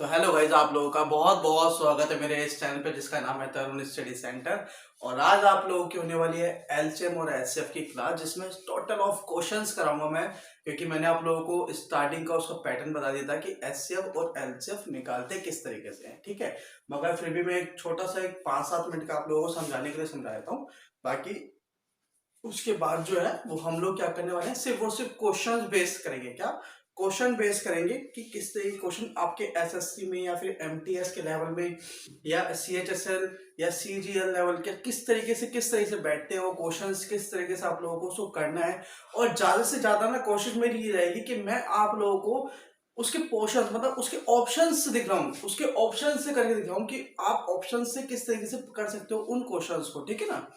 तो hello guys, आप लोगों का बहुत बहुत स्वागत है मेरे इस चैनल पे जिसका नाम है तरुण स्टडी सेंटर। और आज आप लोगों की होने वाली है एलसीएम और एचसीएफ की क्लास, जिसमें टोटल ऑफ क्वेश्चंस कराऊंगा मैं, क्योंकि मैंने आप लोगों को स्टार्टिंग का उसका पैटर्न बता दिया था कि एचसीएफ और एलसीएफ निकालते किस तरीके से हैं। ठीक है, मगर फिर भी मैं एक छोटा सा एक 5-7 मिनट का आप लोगों को समझाने के लिए समझा देता हूँ। बाकी उसके बाद जो है वो हम लोग क्या करने वाले हैं, सिर्फ और सिर्फ क्वेश्चन बेस करेंगे। क्या क्वेश्चन बेस करेंगे कि किस तरह के क्वेश्चन आपके एसएससी में या फिर एमटीएस के लेवल में या सीएचएसएल या सीजीएल लेवल के किस तरीके से बैठते हैं वो क्वेश्चंस, किस तरीके से आप लोगों को उसको करना है। और ज्यादा से ज्यादा ना कोशिश मेरी ये रहेगी कि मैं आप लोगों को उसके पोर्शन मतलब उसके ऑप्शंस दिखाऊं, उसके ऑप्शन से करके दिखाऊं कि आप ऑप्शन से किस तरीके से कर सकते हो उन क्वेश्चंस को। ठीक है ना,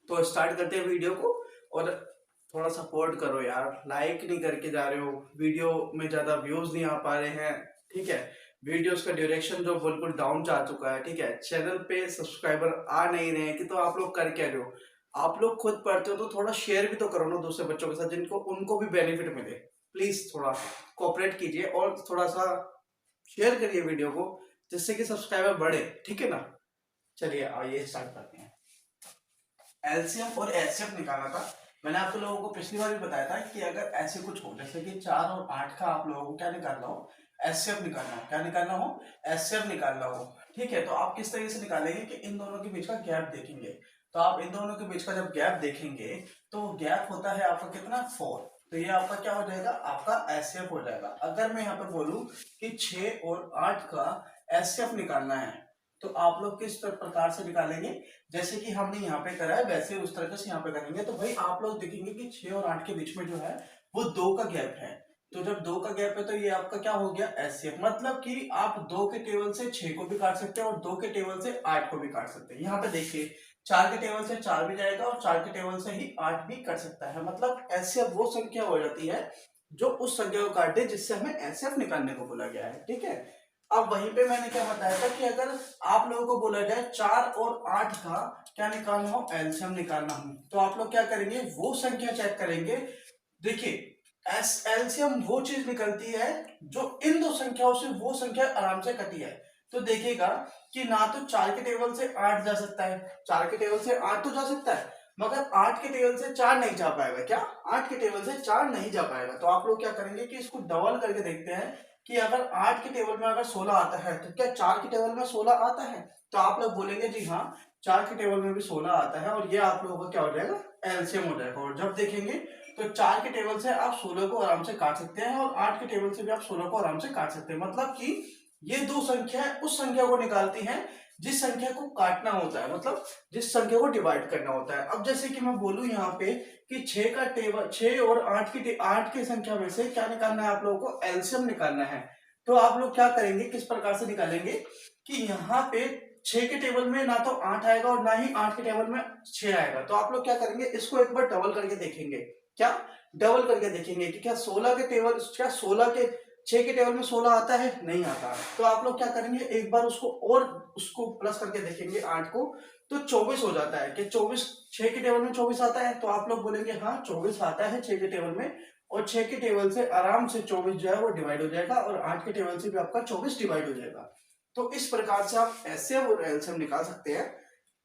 तो स्टार्ट करते हैं वीडियो को। और थोड़ा सपोर्ट करो यार, लाइक नहीं करके जा रहे हो, वीडियो में ज्यादा व्यूज नहीं आ पा रहे हैं। ठीक है, वीडियोस का ड्यूरेशन जो बिल्कुल डाउन जा चुका है। ठीक है, चैनल पे सब्सक्राइबर आ नहीं रहे हैं कि तो आप लोग कर क्या रहे हो। आप लोग खुद पढ़ते हो तो थोड़ा शेयर भी तो करो ना दूसरे बच्चों के साथ, जिनको उनको भी बेनिफिट मिले। प्लीज थोड़ा कोऑपरेट कीजिए और थोड़ा सा शेयर करिए वीडियो को, जिससे कि सब्सक्राइबर बढ़े। ठीक है ना, चलिए आइए स्टार्ट करते हैं। एलसीएम और एचसीएफ निकालना था। मैंने आप लोगों को पिछली बार भी बताया था कि अगर ऐसे कुछ हो, जैसे कि 4 और 8 का आप लोगों को क्या निकालना हो, एचसीएफ निकालना हो। क्या निकालना हो? एचसीएफ निकालना हो। ठीक है, तो आप किस तरीके से निकालेंगे कि इन दोनों के बीच का गैप देखेंगे। तो आप इन दोनों के बीच का जब गैप देखेंगे तो गैप होता है आपका कितना, 4। तो ये आपका क्या हो जाएगा, आपका एचसीएफ हो जाएगा। अगर मैं यहाँ पे बोलूं कि 6 और 8 का एचसीएफ निकालना है, तो आप लोग किस प्रकार से निकालेंगे, जैसे कि हमने यहाँ पे करा है वैसे उस तरह से यहाँ पे करेंगे। तो भाई आप लोग देखेंगे कि 6 और 8 के बीच में जो है वो 2 का गैप है। तो जब 2 का गैप है तो ये आपका क्या हो गया, एचसीएफ। मतलब कि आप 2 के टेबल से 6 को भी काट सकते हैं और 2 के टेबल से 8 को भी काट सकते हैं। यहाँ पे देखिए 4 के टेबल से 4 भी जाएगा और 4 के टेबल से ही 8 भी कट सकता है। मतलब एचसीएफ वो संख्या हो जाती है जो उस संख्या को काट दे जिससे हमें एचसीएफ निकालने को बोला गया है। ठीक है, अब वहीं पे मैंने क्या बताया था कि अगर आप लोगों को बोला जाए 4 और 8 का क्या निकालना हो, एलसीएम निकालना हो, तो आप लोग क्या करेंगे, वो संख्या चेक करेंगे। देखिए एलसीएम वो चीज निकलती है जो इन दो संख्याओं से वो संख्या आराम से कटी है। तो देखिएगा कि ना तो 4 के टेबल से 8 जा सकता है, 4 के टेबल से 8 तो जा सकता है, मगर 8 के टेबल से 4 नहीं जा पाएगा। क्या 8 के टेबल से 4 नहीं जा पाएगा। तो आप लोग क्या करेंगे कि इसको डबल करके देखते हैं कि अगर 8 के टेबल में अगर 16 आता है तो क्या 4 के टेबल में 16 आता है। तो आप लोग बोलेंगे जी हाँ, 4 के टेबल में भी 16 आता है और ये आप लोगों का क्या हो जाएगा, एलसीएम हो जाएगा। और जब देखेंगे तो 4 के टेबल से आप 16 को आराम से काट सकते हैं और 8 के टेबल से भी आप 16 को आराम से काट सकते हैं। मतलब कि ये दो संख्या उस संख्या को निकालती हैं जिस संख्या को काटना होता है, मतलब जिस संख्या को डिवाइड करना होता है। अब जैसे कि मैं बोलूं यहाँ पे कि 6 का टेबल, 6 और 8 की संख्या में से क्या निकालना है, आप लोगों को एलसीएम निकालना है। तो आप लोग क्या करेंगे, किस प्रकार से निकालेंगे कि यहाँ पे 6 के टेबल में ना तो 8 आएगा और ना ही 8 के टेबल में 6 आएगा। तो आप लोग क्या करेंगे, इसको एक बार डबल करके देखेंगे। क्या डबल करके देखेंगे कि क्या 16 के टेबल, क्या 16 के 6 के टेबल में 16 आता है, नहीं आता। तो आप लोग क्या करेंगे, एक बार उसको और उसको प्लस करके देखेंगे 8 को, तो 24 हो जाता है। कि 24 6 के टेबल में 24 आता है। तो आप लोग बोलेंगे हाँ 24 आता है 6 के टेबल में, और 6 के टेबल से आराम से 24 जो है वो डिवाइड हो जाएगा और 8 के टेबल से भी आपका 24 डिवाइड हो जाएगा। तो इस प्रकार से आप एचसीएफ और एलसीएम निकाल सकते हैं।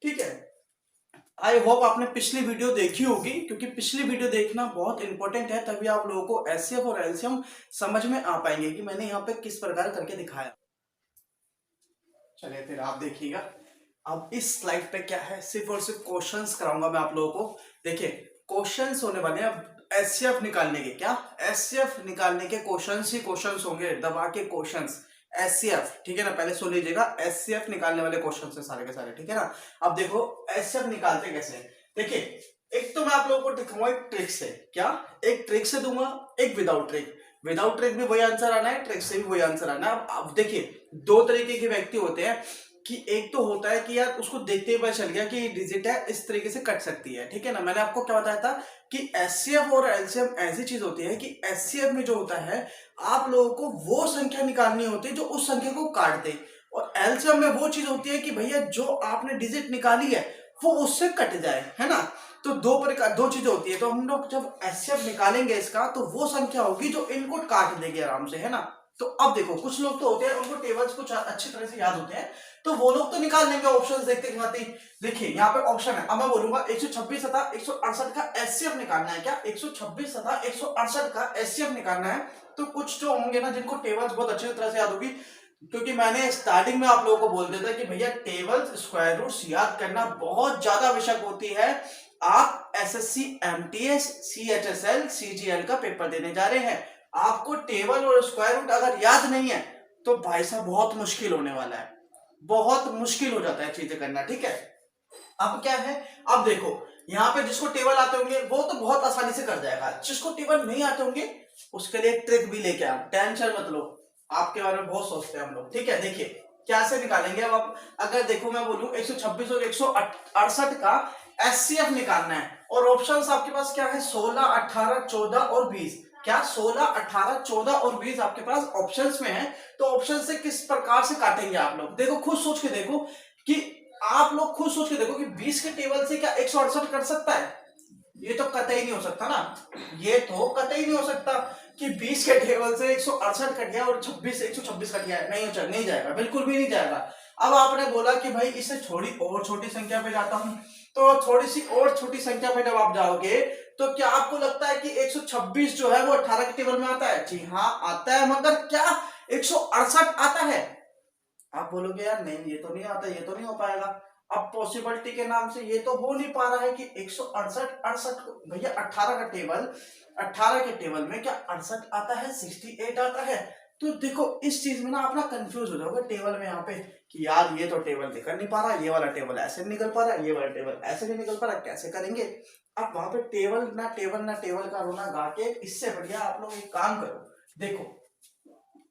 ठीक है, आई होप आपने पिछली वीडियो देखी होगी, क्योंकि पिछली वीडियो देखना बहुत इंपॉर्टेंट है, तभी आप लोगों को एचसीएफ और एलसीएम समझ में आ पाएंगे कि मैंने यहाँ पे किस प्रकार करके दिखाया। चलिए फिर आप देखिएगा। अब इस स्लाइड पे क्या है, सिर्फ और सिर्फ क्वेश्चंस कराऊंगा मैं आप लोगों को। देखिए क्वेश्चंस होने वाले हैं एचसीएफ निकालने के। क्या एचसीएफ निकालने के क्वेश्चंस ही क्वेश्चंस होंगे, दबा के क्वेश्चंस एचसीएफ। ठीक है ना, पहले सुन लीजिएगा, एचसीएफ निकालने वाले क्वेश्चन है सारे के सारे। ठीक है ना, अब देखो एचसीएफ निकालते कैसे। देखिए एक तो मैं आप लोगों को दिखाऊंगा एक ट्रिक से। क्या एक ट्रिक से दूंगा, एक विदाउट ट्रिक। विदाउट ट्रिक भी वही आंसर आना है, ट्रिक से भी वही आंसर आना है। अब देखिए दो तरीके के व्यक्ति होते हैं कि एक तो होता है कि यार उसको देखते ही पता चल गया कि डिजिट है, इस तरीके से कट सकती है। ठीक है ना, मैंने आपको क्या बताया था कि एचसीएफ और एलसीएम ऐसी चीज होती है कि एचसीएफ में जो होता है आप लोगों को वो संख्या निकालनी होती है जो उस संख्या को काट दे, और एलसीएम में वो चीज होती है कि भैया जो आपने डिजिट निकाली है वो उससे कट जाए, है ना। तो दो चीजें होती है। तो हम लोग जब एचसीएफ निकालेंगे इसका, तो वो संख्या होगी जो इनको काट देगी आराम से, है ना। तो अब देखो कुछ लोग तो होते हैं उनको टेबल्स कुछ अच्छी तरह से याद होते हैं, तो वो लोग तो निकाल लेंगे ऑप्शंस देखते खाते ही। देखिए यहाँ पे ऑप्शन है, अब मैं बोलूंगा 126 तथा 168 का एचसीएफ निकालना है। क्या 126 तथा 168 का एचसीएफ निकालना है? तो कुछ जो होंगे ना जिनको टेबल्स बहुत अच्छी तरह से याद होगी, क्योंकि मैंने स्टार्टिंग में आप लोगों को बोल दिया था कि भैया टेबल्स स्क्वायर रूट्स याद करना बहुत ज्यादा आवश्यक होती है। आप एसएससी एमटीएस सीएचएसएल सीजीएल का पेपर देने जा रहे हैं, आपको टेबल और स्क्वायर रूट अगर याद नहीं है तो भाई साहब बहुत मुश्किल होने वाला है, बहुत मुश्किल हो जाता है चीजें करना। ठीक है, अब क्या है, अब देखो यहाँ पे जिसको टेबल आते होंगे वो तो बहुत आसानी से कर जाएगा, जिसको टेबल नहीं आते होंगे उसके लिए एक ट्रिक भी लेके आओ, टेंशन मत लो, आपके बारे में बहुत सोचते हैं हम लोग। ठीक है, देखिए कैसे निकालेंगे। अब आप अगर देखो मैं बोलूं 126 और 168 का एचसीएफ निकालना है, और ऑप्शंस आपके पास क्या है, 16 18 14 और 20। क्या 16 18 14 और 20 आपके पास ऑप्शंस में है, तो ऑप्शन से किस प्रकार से काटेंगे आप लोग, देखो खुद सोच के देखो कि आप लोग खुद सोच के देखो कि 20 के टेबल से क्या 168 कट सकता है? ये तो कतई नहीं हो सकता ना, ये तो कतई नहीं हो सकता कि 20 के टेबल से 168 कट गया और 26 से 126 कट गया, नहीं जाएगा, बिल्कुल भी नहीं जाएगा। अब आपने बोला कि भाई इससे थोड़ी और छोटी संख्या पे जाता हूं, तो थोड़ी सी और छोटी संख्या पे जब आप जाओगे तो क्या आपको लगता है कि 126 जो है वो 18 के टेबल में आता है? जी हाँ आता है, मगर क्या 168 आता है? आप बोलोगे यार नहीं ये तो नहीं आता, ये तो नहीं हो पाएगा। अब पॉसिबिलिटी के नाम से ये तो हो नहीं पा रहा है कि 168 68 भैया 18 का टेबल, 18 के टेबल में क्या 68 आता है, 68 आता है? तो देखो इस चीज में ना आप ना कंफ्यूज हो जाओगे टेबल में यहाँ पे कि यार ये तो टेबल निकल नहीं पा रहा, ये वाला टेबल ऐसे निकल पा रहा है, ये वाला टेबल ऐसे नहीं निकल पा रहा, कैसे करेंगे? अब वहां पे टेबल का रोना गा के इससे बढ़िया आप लोग एक काम करो, देखो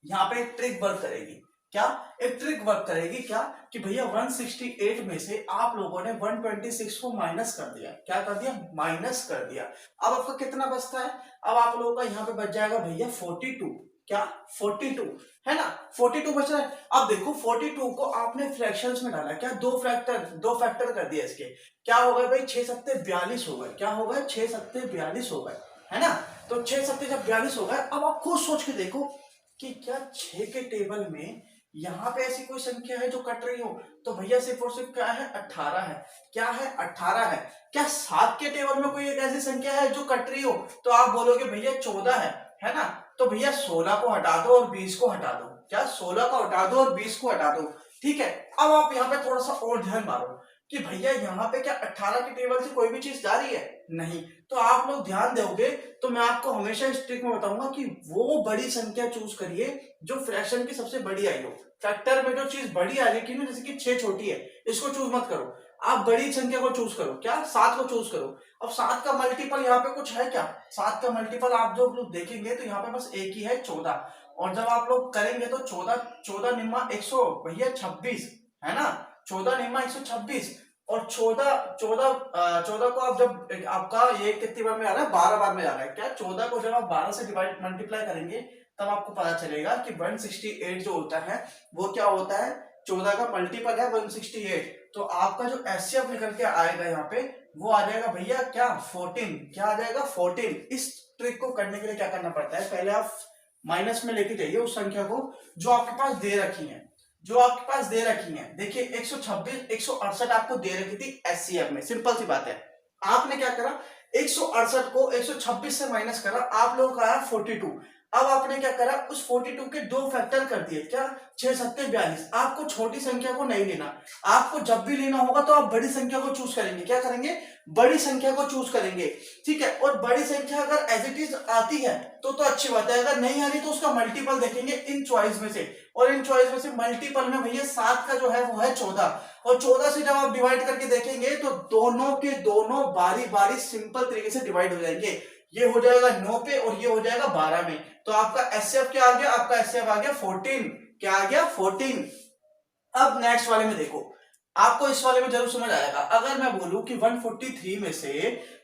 यहाँ पे एक ट्रिक वर्क करेगी। क्या एक ट्रिक वर्क करेगी? क्या कि भैया 168 में से आप लोगों ने 126 को माइनस कर दिया, क्या कर दिया, माइनस कर दिया। अब आपका कितना बचता है? अब आप लोगों का यहाँ पे बच जाएगा भैया 42, क्या 42 है ना, 42 बच रहा है। अब देखो 42 को आपने फ्रैक्शंस में डाला, क्या दो फैक्टर कर दिया इसके, क्या हो गए भाई 6 सत्ते 42 हो गए, क्या हो गए 6 सत्ते 42 हो गए, है ना। तो 6 सत्ते जब 42 हो गए, अब आप खुद सोच के देखो कि क्या 6 के टेबल में यहाँ पे ऐसी कोई संख्या है जो कट रही हो? तो भैया सिर्फ और सिर्फ क्या है, 18 है, क्या है 18 है। क्या 7 के टेबल में कोई एक ऐसी संख्या है जो कट रही हो? तो आप बोलोगे भैया 14 है ना। तो भैया 16 को हटा दो और 20 को हटा दो, क्या 16 को हटा दो और 20 को हटा दो। ठीक है, अब आप यहाँ पे थोड़ा सा और ध्यान मारो कि भैया यहाँ पे क्या 18 के टेबल से कोई भी चीज जा रही है? नहीं। तो आप लोग ध्यान दोगे तो मैं आपको हमेशा इस ट्रिक में बताऊंगा कि वो बड़ी संख्या चूज करिए जो फ्रैक्शन की सबसे बड़ी आई हो। फैक्टर में जो चीज बड़ी आ रही है, जैसे कि 6 छोटी है, इसको चूज मत करो, आप बड़ी संख्या को चूज करो, क्या 7 को चूज करो। अब 7 का मल्टीपल यहाँ पे कुछ है क्या? 7 का मल्टीपल आप जो लोग देखेंगे तो यहाँ पे बस एक ही है, 14। और जब आप लोग करेंगे तो 14 निम्मा 100 भैया 26 है ना, 14 निम्मा 126। और 14 को आप जब आपका ये कितनी बार में आ रहा है, 12 बार में आ रहा है, क्या 14 को जब आप 12 से डिवाइड मल्टीप्लाई करेंगे तब आपको पता चलेगा कि 168 जो होता है वो क्या होता है, 14 का मल्टीपल है 168। तो आपका जो एचसीएफ निकल के आएगा यहाँ पे वो आ जाएगा भैया क्या 14, क्या आ जाएगा 14। इस ट्रिक को करने के लिए क्या करना पड़ता है, पहले आप माइनस में लेके जाइए उस संख्या को जो आपके पास दे रखी है, जो आपके पास दे रखी है। देखिए 126 168 आपको दे रखी थी एचसीएफ में, सिंपल सी बात है। आपने क्या करा, 168 को 126 से माइनस करा, आप लोगों का आया 42। अब आपने क्या करा, उस 42 के दो फैक्टर कर दिए, क्या 6 सत्ते 42। आपको छोटी संख्या को नहीं लेना, आपको जब भी लेना होगा तो आप बड़ी संख्या को चूज करेंगे, क्या करेंगे, बड़ी संख्या को चूज करेंगे। ठीक है, और बड़ी संख्या अगर एज इट इज आती है तो अच्छी बात है, अगर नहीं आ रही तो उसका मल्टीपल देखेंगे इन चॉइस में से, और इन चॉइस में से मल्टीपल में भैया 7 का जो है वो है 14, और 14 से जब आप डिवाइड करके देखेंगे तो दोनों के दोनों बारी बारी सिंपल तरीके से डिवाइड हो जाएंगे। ये हो जाएगा 9 पे और ये हो जाएगा 12 में। तो आपका एचसीएफ क्या आ गया, आपका एचसीएफ आ गया 14, क्या आ गया 14। अब नेक्स्ट वाले में देखो, आपको इस वाले में जरूर समझ आएगा। अगर मैं बोलूं कि 143 में से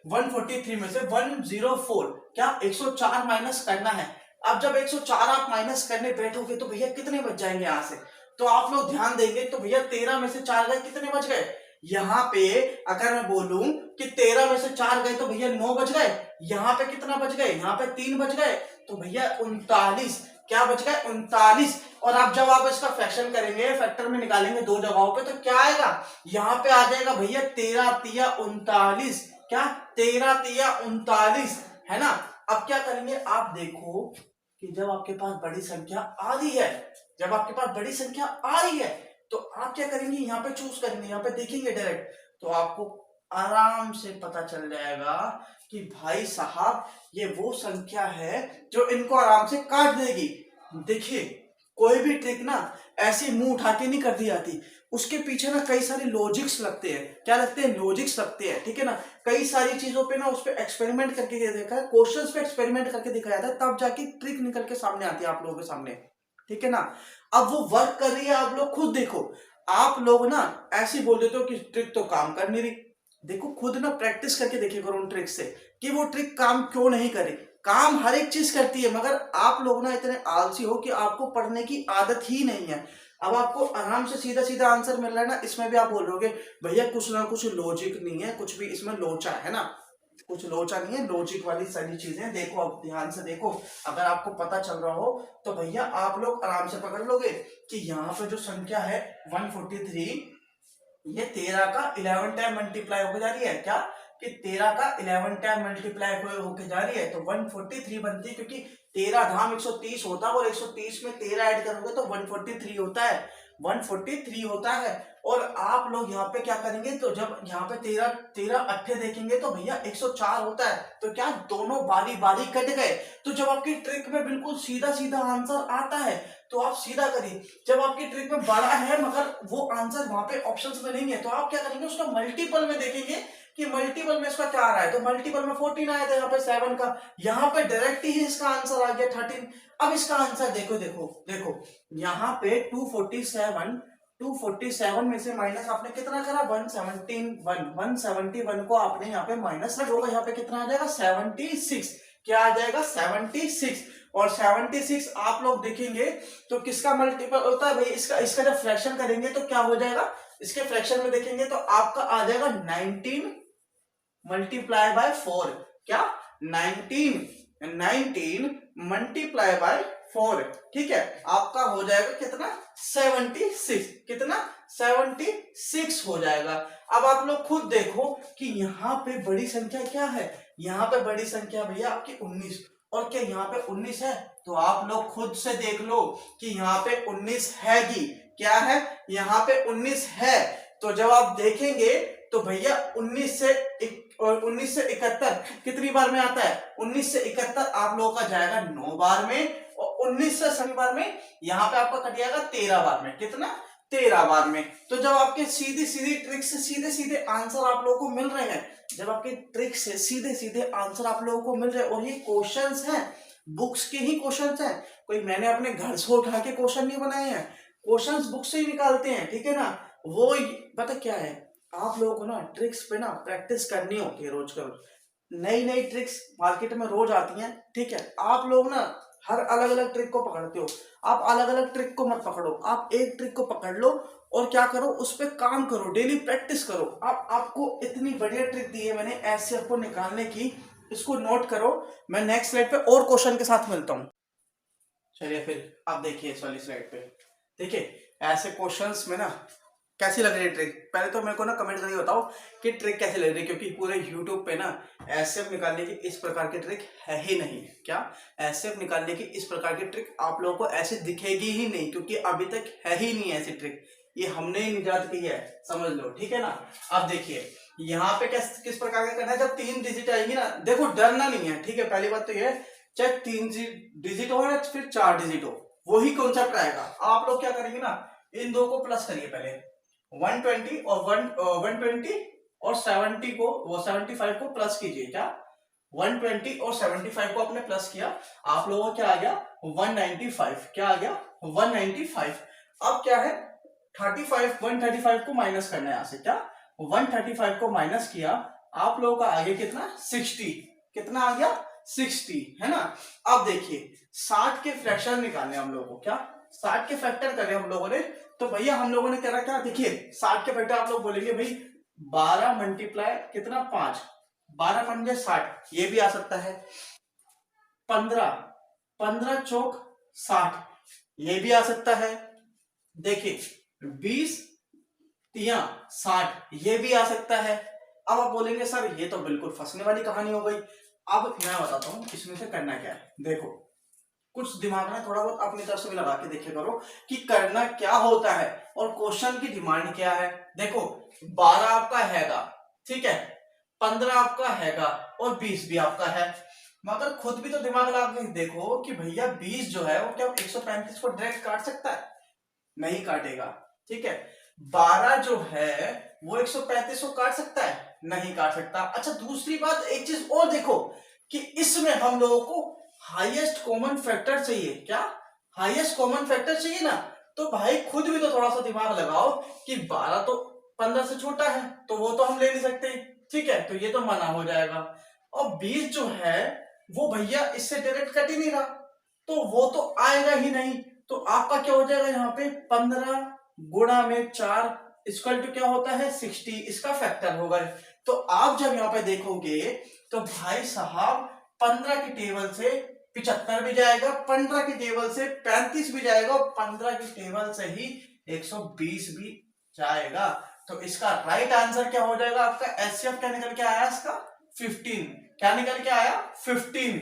104 क्या 104 माइनस करना है। अब जब 104 आप माइनस करने बैठोगे तो भैया कितने बच जाएंगे यहां से, तो आप लोग ध्यान देंगे तो भैया 13 में से 4 गए, कितने बच गए यहाँ पे। अगर मैं बोलूं कि 13 में से 4 गए तो भैया 9 बच गए, यहाँ पे कितना बच गए, यहाँ पे 3 बच गए, तो भैया 39। क्या बच गए 39। और अब जब आप इसका फ्रैक्शन करेंगे, फैक्टर में निकालेंगे दो जगहों पे, तो क्या आएगा, यहाँ पे आ जाएगा भैया 13 तिया 39। क्या 13 तिया 39 है ना। अब क्या करेंगे, आप देखो कि जब आपके पास बड़ी संख्या आ रही है, जब आपके पास बड़ी संख्या आ रही है, तो आप क्या करेंगे, यहाँ पे चूज करेंगे, यहाँ पे देखेंगे डायरेक्ट, तो आपको आराम से पता चल जाएगा कि भाई साहब ये वो संख्या है जो इनको आराम से काट देगी। देखिए कोई भी ट्रिक ना ऐसी मुंह उठा के नहीं कर दी जाती, उसके पीछे ना कई सारे लॉजिक्स लगते हैं। क्या लगते हैं, लॉजिक्स लगते हैं, ठीक है ना। कई सारी चीजों पे ना उस पर एक्सपेरिमेंट करके देखा है, क्वेश्चंस पे एक्सपेरिमेंट करके दिखाया जाता है, तब जाके ट्रिक निकल के सामने आती है आप लोगों के सामने, ठीक है ना। अब वो वर्क कर रही है, आप लोग खुद देखो। आप लोग ना ऐसे बोल देते हो कि ट्रिक तो काम कर नहीं रही, देखो खुद ना प्रैक्टिस करके देखिए करो उन ट्रिक से कि वो ट्रिक काम क्यों नहीं करे। काम हर एक चीज करती है, मगर आप लोग ना इतने आलसी हो कि आपको पढ़ने की आदत ही नहीं है। अब आपको आराम से सीधा सीधा आंसर मिल रहा है ना, इसमें भी आप बोल रहे भैया कुछ ना कुछ लॉजिक नहीं है, कुछ भी इसमें लोचा है ना, कुछ लोचा नहीं है, लॉजिक वाली सारी चीजें देखो, अब ध्यान से देखो। अगर आपको पता चल रहा हो तो भैया आप लोग आराम से पकड़ लोगे कि यहाँ पे जो संख्या है 143, ये 13 का 11 टाइम मल्टीप्लाई होकर जा रही है। क्या कि 13 का 11 टाइम मल्टीप्लाई होकर जा रही है, तो 143 बनती है, क्योंकि 13 धाम 130 होता है, और 130 में 13 ऐड करोगे तो 143 होता है, 143 होता है। और आप लोग यहाँ पे क्या करेंगे, तो जब यहाँ पे 13 13 अट्ठे देखेंगे तो भैया 104 होता है, तो क्या दोनों बारी बारी कट गए। तो जब आपकी ट्रिक में बिल्कुल सीधा सीधा आंसर आता है तो आप सीधा करिए। जब आपकी ट्रिक में बड़ा है मगर वो आंसर वहां पे ऑप्शंस में नहीं है, तो आप क्या करेंगे, उसका मल्टीपल में देखेंगे कि मल्टीपल में इसका क्या आ रहा है, तो मल्टीपल में 14 आया था यहाँ पे 7 का, यहाँ पे डायरेक्ट ही इसका आंसर आ गया 13। अब इसका आंसर देखो देखो देखो, यहाँ पे 247 में से माइनस आपने कितना करा, 171 को आपने यहाँ पे माइनस रख होगा, यहाँ पे कितना आ जाएगा 76। क्या आ जाएगा 76। और 76 आप लोग देखेंगे तो किसका मल्टीपल होता है भाई, इसका इसका जब फ्रैक्शन करेंगे तो क्या हो जाएगा, इसके फ्रैक्शन में देखेंगे तो आपका आ जाएगा 19 मल्टीप्लाई बाय 4। क्या 19 मल्टीप्लाई बाय 4, ठीक है, आपका हो जाएगा कितना 76। कितना 76 हो जाएगा। अब आप लोग खुद देखो कि यहाँ पे बड़ी संख्या क्या है, यहाँ पे बड़ी संख्या भैया आपकी 19, और क्या यहाँ पे 19 है, तो आप लोग खुद से देख लो कि यहाँ पे 19 है कि क्या है, यहाँ पे 19 है। तो जब आप देखेंगे तो भैया 19 से 71 कितनी बार में आता है, 19 से 71 आप लोगों का जाएगा 9 बार में, और 19 से 7 बार में यहाँ पे आपका कट जाएगा 13 बार में। कितना 13 बार में। तो जब आपके सीधी सीधी ट्रिक से सीधे सीधे आंसर आप लोगों को मिल रहे हैं, जब आपके ट्रिक से सीधे सीधे आंसर आप लोगों को मिल रहे हैं, और ये क्वेश्चंस हैं, बुक्स के ही क्वेश्चंस हैं, कोई मैंने अपने घर से उठा के क्वेश्चन नहीं बनाए हैं, क्वेश्चंस बुक से ही निकालते हैं, ठीक है ना। वो पता क्या है, आप लोगों को ना ट्रिक्स पे ना प्रैक्टिस करनी होती है रोज का रोज। नई नई ट्रिक्स मार्केट में रोज आती हैं, ठीक है। आप लोग ना हर अलग अलग ट्रिक को पकड़ते हो, आप अलग अलग ट्रिक को मत पकड़ो, आप एक ट्रिक को पकड़ लो और क्या करो, उस पर काम करो, डेली प्रैक्टिस करो। आप आपको इतनी बढ़िया ट्रिक दी है मैंने एचसीएफ को निकालने की, इसको नोट करो। मैं नेक्स्ट स्लाइड पे और क्वेश्चन के साथ मिलता हूँ। चलिए फिर आप देखिए इस वाली स्लाइड पे, देखिए ऐसे क्वेश्चंस में ना कैसी लग रही है ट्रिक, पहले तो मेरे को ना कमेंट करके बताओ कि ट्रिक कैसी लग रही है, क्योंकि पूरे यूट्यूब पे ना एसएफ निकालने की इस प्रकार की ट्रिक है ही नहीं। क्या एसएफ निकालने की इस प्रकार की ट्रिक आप लोगों को ऐसे दिखेगी ही नहीं, क्योंकि अभी तक है ही नहीं ऐसी ट्रिक, ये हमने ही निजात की है, समझ लो, ठीक है ना। अब देखिए यहाँ पे किस प्रकार का करना है, जब 3 डिजिट आएगी ना, देखो डरना नहीं है, ठीक है। पहली बात तो ये है, चाहे 3 डिजिट हो या फिर 4 डिजिट हो, वही कॉन्सेप्ट आएगा। आप लोग क्या करेंगे ना, इन दो को प्लस करिए पहले, 120 और 120 और 70 को, वो 75 को प्लस कीजिए। क्या 120 और 75 को आपने प्लस किया, आप लोगों को क्या आ गया 195। क्या आ गया 195। अब क्या है 135 को माइनस करना है यहाँ से। क्या 135 को माइनस किया, आप लोगों का आ गया कितना 60। कितना आ गया 60, है ना। अब देखिए 60 के फ्रैक्शन निकालने हम लोगों को, क्या 60 के फैक्टर करे हम लोगों ने, तो भैया हम लोगों ने करा क्या, देखिए 60 के फैक्टर आप लोग बोलेंगे भाई 12 मल्टीप्लाई कितना 5, 12 पंजे 60, ये भी आ सकता है। 15 चौक 60, ये भी आ सकता है। देखिए 20 तिया 60, ये भी आ सकता है। अब आप बोलेंगे सर ये तो बिल्कुल फंसने वाली कहानी हो गई। अब मैं बताता हूं इसमें से करना क्या है। देखो कुछ दिमाग में थोड़ा बहुत अपनी तरफ से भी लगा के देखे करो कि करना क्या होता है और क्वेश्चन की डिमांड क्या है। देखो 12 आपका हैगा, ठीक है, 15 आपका हैगा और 20 भी आपका है। मगर खुद भी तो दिमाग लगा के देखो कि भैया 20 जो है वो क्या 135 को डायरेक्ट काट सकता है? नहीं काटेगा, ठीक है। 12 जो है वो 135 को काट सकता है? नहीं काट सकता। अच्छा दूसरी बात एक चीज और देखो कि इसमें हम लोगों को हाईएस्ट कॉमन फैक्टर चाहिए। क्या हाईएस्ट कॉमन फैक्टर चाहिए ना? तो भाई खुद भी तो थोड़ा सा दिमाग लगाओ कि 12 तो 15 से छोटा है तो वो तो हम ले नहीं सकते, ठीक है, तो ये तो मना हो जाएगा। और 20 जो है वो भैया इससे डायरेक्ट कट ही नहीं रहा तो वो तो आएगा ही नहीं। तो आपका क्या हो जाएगा यहाँ पे 15 गुणा में 4 इक्वल टू क्या होता है 60, इसका फैक्टर होगा। तो आप जब यहाँ पे देखोगे तो भाई साहब 15 की टेबल से 75 भी जाएगा, 15 की टेबल से 35 भी जाएगा और 15 की टेबल से ही 120 भी जाएगा। तो इसका राइट आंसर क्या हो जाएगा? आपका एचसीएफ क्या निकल के आया इसका 15। क्या निकल के आया 15।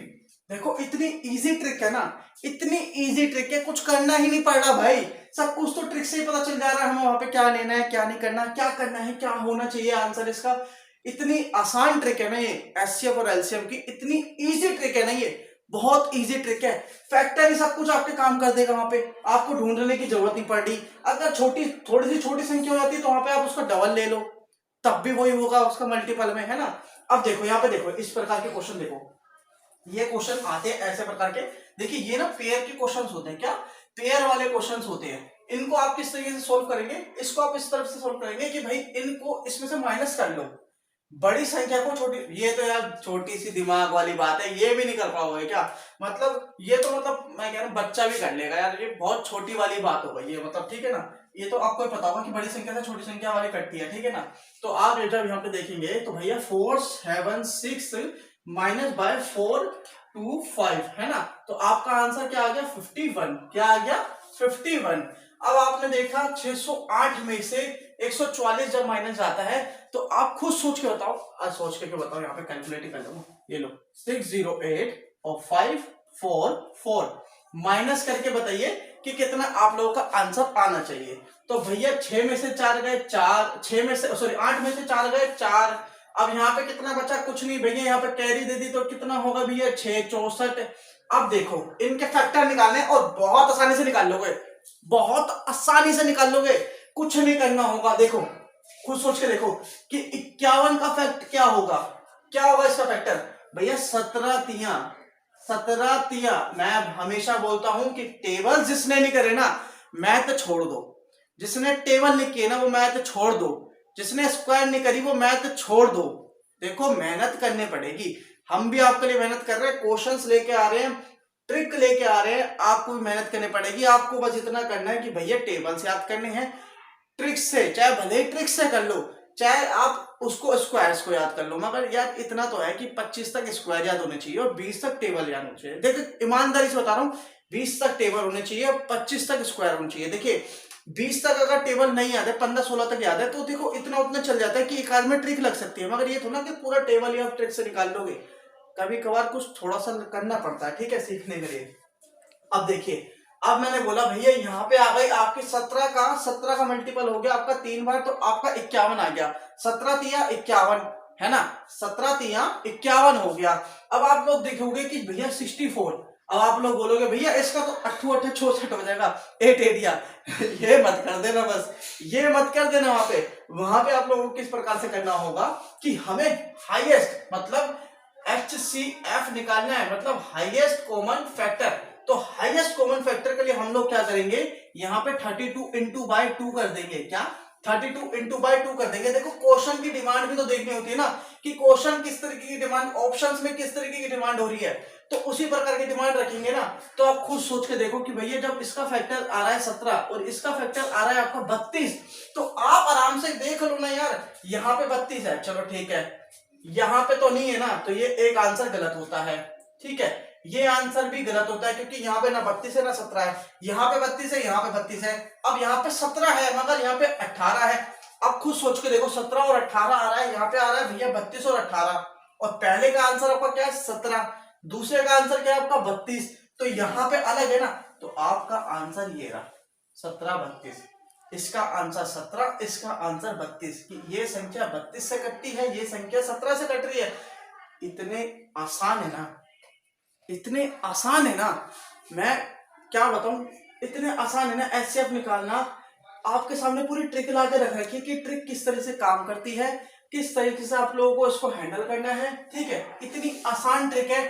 देखो इतनी इजी ट्रिक है ना, इतनी इजी ट्रिक है, कुछ करना ही नहीं पड़ रहा भाई, सब कुछ तो ट्रिक से ही पता चल जा रहा है हमें वहां पे क्या लेना है क्या नहीं करना, क्या करना है क्या होना चाहिए आंसर इसका। इतनी आसान ट्रिक है ना ये एचसीएफ और एलसीएम की, इतनी इजी ट्रिक है ना ये, बहुत इजी ट्रिक है। फैक्टर ही सब कुछ आपके काम कर देगा, वहां पे आपको ढूंढने की जरूरत नहीं पड़ रही। अगर छोटी थोड़ी सी छोटी संख्या हो जाती है तो वहां पे आप उसका डबल ले लो, तब भी वही होगा उसका मल्टीपल में, है ना। अब देखो यहाँ पे देखो इस प्रकार के क्वेश्चन देखो, ये क्वेश्चन आते हैं ऐसे प्रकार के। देखिए ये ना पेयर के क्वेश्चंस होते हैं, क्या पेयर वाले क्वेश्चंस होते हैं। इनको आप किस तरीके से सोल्व करेंगे? इसको आप इस तरफ से सोल्व करेंगे कि भाई इनको इसमें से माइनस कर लो, बड़ी संख्या को छोटी, ये तो यार छोटी सी दिमाग वाली बात है, ये भी नहीं कर पाओगे क्या? मतलब ये तो मतलब मैं कह रहा हूँ बच्चा भी कर लेगा यार, ये बहुत छोटी वाली बात हो गई ये, मतलब ठीक है ना। ये तो आपको पता होगा कि बड़ी संख्या से छोटी संख्या वाली कटती है, ठीक है ना। तो आप जब यहाँ पे देखेंगे तो भैया 4 7 6 माइनस बाय 4 2 5 है ना, तो आपका आंसर क्या आ गया 51। क्या आ गया 51। अब आपने देखा 608 में से 144 जब माइनस जाता है तो आप खुद सोच के बताओ, सोच के बताओ, यहाँ पे कैलकुलेट कर लो, ये लो 608 और 544 माइनस करके बताइए कि कितना आप लोगों का आंसर आना चाहिए। तो भैया 6 में से 4 गए 4, 6 में से सॉरी 8 में से 4 गए 4। अब यहाँ पे कितना बचा? कुछ नहीं भैया, यहाँ पे कैरी दे दी तो कितना होगा भैया 6 64। अब देखो इनके फैक्टर निकालने और बहुत आसानी से निकाल लोगे, बहुत आसानी से निकाल लोगे, कुछ नहीं करना होगा। देखो खुद सोच के देखो कि 51 का फैक्ट क्या होगा, क्या होगा इसका फैक्टर? भैया 17 तिया। मैं हमेशा बोलता हूं कि टेबल जिसने नहीं करे ना मैथ छोड़ दो, जिसने टेबल नहीं किए ना वो मैथ छोड़ दो, जिसने स्क्वायर नहीं करी वो मैथ छोड़ दो। देखो मेहनत करनी पड़ेगी, हम भी आपके लिए मेहनत कर रहे हैं, क्वेश्चंस लेके आ रहे हैं, ट्रिक लेके आ रहे हैं, आपको भी मेहनत करनी पड़ेगी। आपको बस इतना करना है कि भैया टेबल से याद करने हैं, ट्रिक से, चाहे भले ही ट्रिक से कर लो, चाहे आप उसको स्क्वायर्स को याद कर लो, मगर यार इतना तो है कि 25 तक स्क्वायर याद होने चाहिए और 20 तक टेबल याद होने चाहिए। देखो ईमानदारी से बता रहा हूँ, 20 तक टेबल होने चाहिए और 25 तक स्क्वायर होने चाहिए। देखिए 20 तक अगर टेबल नहीं याद है, 15-16 तक याद है तो देखो इतना उतना चल जाता है कि एक आध में ट्रिक लग सकती है, मगर ये थोड़ा कि पूरा टेबल या ट्रिक से निकाल लोगे, कभी कभार कुछ थोड़ा सा करना पड़ता है, ठीक है, सीखने के लिए। अब देखिए अब मैंने बोला भैया यहाँ पे आ गई आपकी 17 का मल्टीपल हो गया आपका 3 बार, तो आपका 51 आ गया। 17 तिया 51 है ना, 17 तिया 51 हो गया। अब आप लोग देखोगे कि भैया 64, अब आप लोग बोलोगे भैया इसका तो 8 8 64 हो जाएगा, 8 एरिया ये मत कर देना, बस ये मत कर देना। वहां पे आप लोगों को किस प्रकार से करना होगा कि हमें हाईएस्ट मतलब HCF निकालना है, मतलब हाईएस्ट कॉमन फैक्टर। तो हाईएस्ट कॉमन फैक्टर के लिए हम लोग क्या करेंगे, यहाँ पे 32 इंटू बाई 2 कर देंगे। क्या 32 इंटू बाई 2 कर देंगे। देखो क्वेश्चन की डिमांड भी तो देखनी होती है ना कि क्वेश्चन किस तरीके की डिमांड, ऑप्शंस में किस तरीके की डिमांड हो रही है, तो उसी प्रकार की डिमांड रखेंगे ना। तो आप खुद सोच के देखो कि भैया जब इसका फैक्टर आ रहा है 17 और इसका फैक्टर आ रहा है आपका 32, तो आप आराम से देख लो ना यार, यहाँ पे 32 है, चलो ठीक है, यहाँ पे तो नहीं है ना, तो ये एक आंसर गलत होता है, ठीक है। ये आंसर भी गलत होता है, क्योंकि यहाँ पे ना 32 है ना 17 है, यहाँ पे 32 है, यहाँ पे 32 है। अब यहाँ पे 17 है मगर यहाँ पे 18 है। अब खुद सोच के देखो, 17 और 18 आ रहा है, यहाँ पे आ रहा है भैया 32 और 18, और पहले का आंसर आपका क्या है 17, दूसरे का आंसर क्या है आपका 32, तो यहाँ पे अलग है ना, तो आपका आंसर ये रहा 17 32। इसका आंसर 17, इसका आंसर 32, कि ये संख्या 32 से कटती है, ये संख्या 17 से कट रही है। इतने आसान है ना, इतने आसान है ना, मैं क्या बताऊं, इतने आसान है ना एचसीएफ निकालना। आपके सामने पूरी ट्रिक ला के रख रखी है कि ट्रिक किस तरह से काम करती है, किस तरीके से आप लोगों को इसको हैंडल करना है, ठीक है। इतनी आसान ट्रिक है।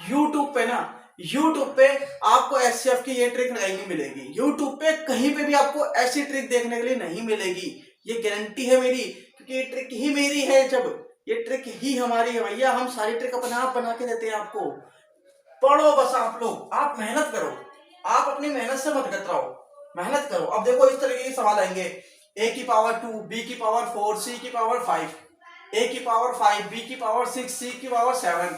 यूट्यूब पे ना, यूट्यूब पे आपको एचसीएफ की ये ट्रिक नहीं मिलेगी, यूट्यूब पे कहीं पे भी आपको ऐसी ट्रिक देखने के लिए नहीं मिलेगी, ये गारंटी है मेरी, क्योंकि ये ट्रिक ही मेरी है। जब ये ट्रिक ही हमारी है भैया, हम सारी ट्रिक अपने आप बना के देते हैं आपको। पढ़ो बस आप लोग, आप मेहनत करो, आप अपनी मेहनत से मत कतराओ, मेहनत करो। अब देखो इस तरीके के सवाल आएंगे, a की पावर 2, b की पावर 4, c की पावर 5, a की पावर 5, b की पावर 6, c की पावर 7,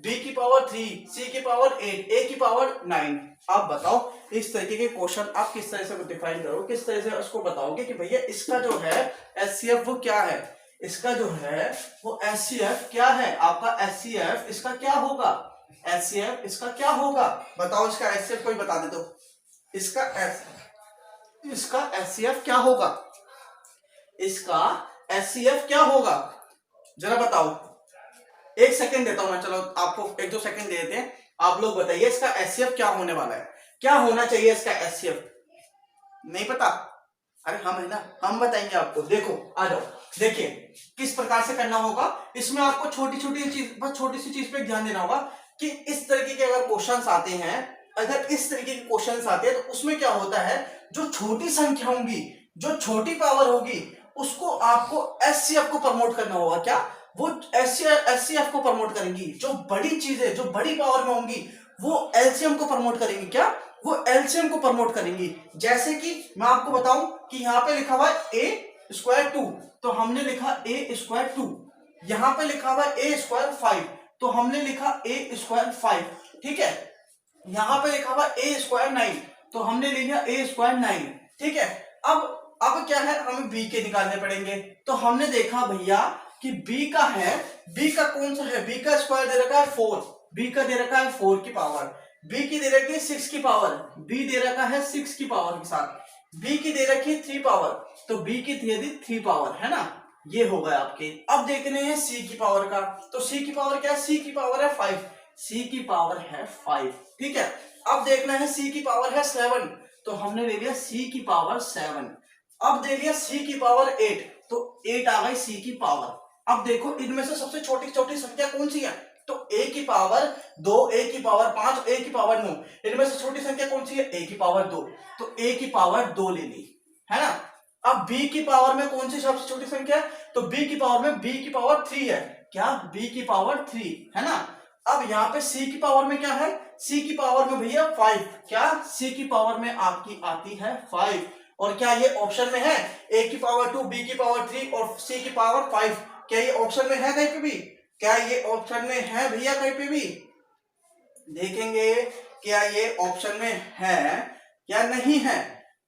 b की पावर 3, c की पावर 8, a की पावर 9। आप बताओ इस तरीके के क्वेश्चन आप किस तरह से डिफाइन करो, किस तरह से उसको बताओगे कि भैया इसका जो है एचसीएफ वो क्या है, इसका जो है वो एचसीएफ क्या है, आपका एचसीएफ इसका क्या होगा, एचसीएफ इसका क्या होगा, बताओ इसका एचसीएफ कोई बता दे तो, इसका एचसीएफ क्या होगा, इसका एचसीएफ क्या होगा, जरा बताओ। एक सेकंड देता हूं मैं, चलो आपको 1-2 सेकंड दे देते हैं, आप लोग बताइए इसका एचसीएफ क्या होने वाला है, क्या होना चाहिए इसका एचसीएफ। नहीं पता, अरे हम है ना, हम बताएंगे आपको। देखो आ जाओ, देखिए किस प्रकार से करना होगा। इसमें आपको छोटी छोटी चीज, बस छोटी सी चीज पे ध्यान देना होगा कि इस तरीके के अगर क्वेश्चंस आते हैं, अगर इस तरीके के क्वेश्चंस आते हैं तो उसमें क्या होता है, जो छोटी संख्या होंगी, जो छोटी पावर होगी, उसको आपको एचसीएफ को प्रमोट करना होगा। क्या वो एचसीएफ को प्रमोट करेंगी, जो बड़ी चीजें जो बड़ी पावर में होंगी वो एलसीएम को प्रमोट करेंगी, क्या वो एलसीएम को प्रमोट करेंगी। जैसे कि मैं आपको बताऊं कि यहाँ पे लिखा हुआ है ए स्क्वायर 2, तो हमने लिखा ए स्क्वायर 2, यहाँ पे लिखा हुआ है ए स्क्वायर 5, तो हमने लिखा ए स्क्वायर 5, ठीक है। यहाँ पे लिखा हुआ ए स्क्वायर 9, तो हमने लिखा ए स्क्वायर 9, ठीक है। अब क्या है, हमें बी के निकालने पड़ेंगे, तो हमने देखा भैया कि बी का है, बी का कौन सा है, बी का स्क्वायर दे रखा है 4, बी का दे रखा है 4 की पावर, बी की दे रखी है 6 की पावर, बी दे रखा है 6 की पावर के साथ, बी की दे रखी है 3 पावर, तो बी की दे दी 3 पावर, है ना, ये हो गया आपके। अब देखने हैं सी की पावर का, तो सी की पावर क्या है, सी की पावर है 5, सी की पावर है 5, ठीक है। अब देखना है सी की पावर है 7, तो हमने ले लिया सी की पावर 7। अब दे लिया सी की पावर 8, तो 8 आ गई सी की पावर। अब देखो इनमें से सबसे छोटी छोटी संख्या कौन सी है, तो a की पावर 2, a की पावर 5, a की पावर 9, इनमें से छोटी संख्या कौन सी है, a की पावर 2, तो a की पावर 2 ले ली, है ना। अब b की पावर में कौन सी सबसे छोटी संख्या है, तो b की पावर में b की पावर 3 है, क्या b की पावर 3, है ना। अब यहाँ पे c की पावर में क्या है, c की पावर में भैया 5, क्या c की पावर में आपकी आती है 5, और क्या ये ऑप्शन में है, a की पावर 2, b की पावर 3 और c की पावर 5, क्या ये ऑप्शन में है कहीं पे भी, क्या ये ऑप्शन में है भैया कहीं पे भी, देखेंगे क्या ये ऑप्शन में है या नहीं है।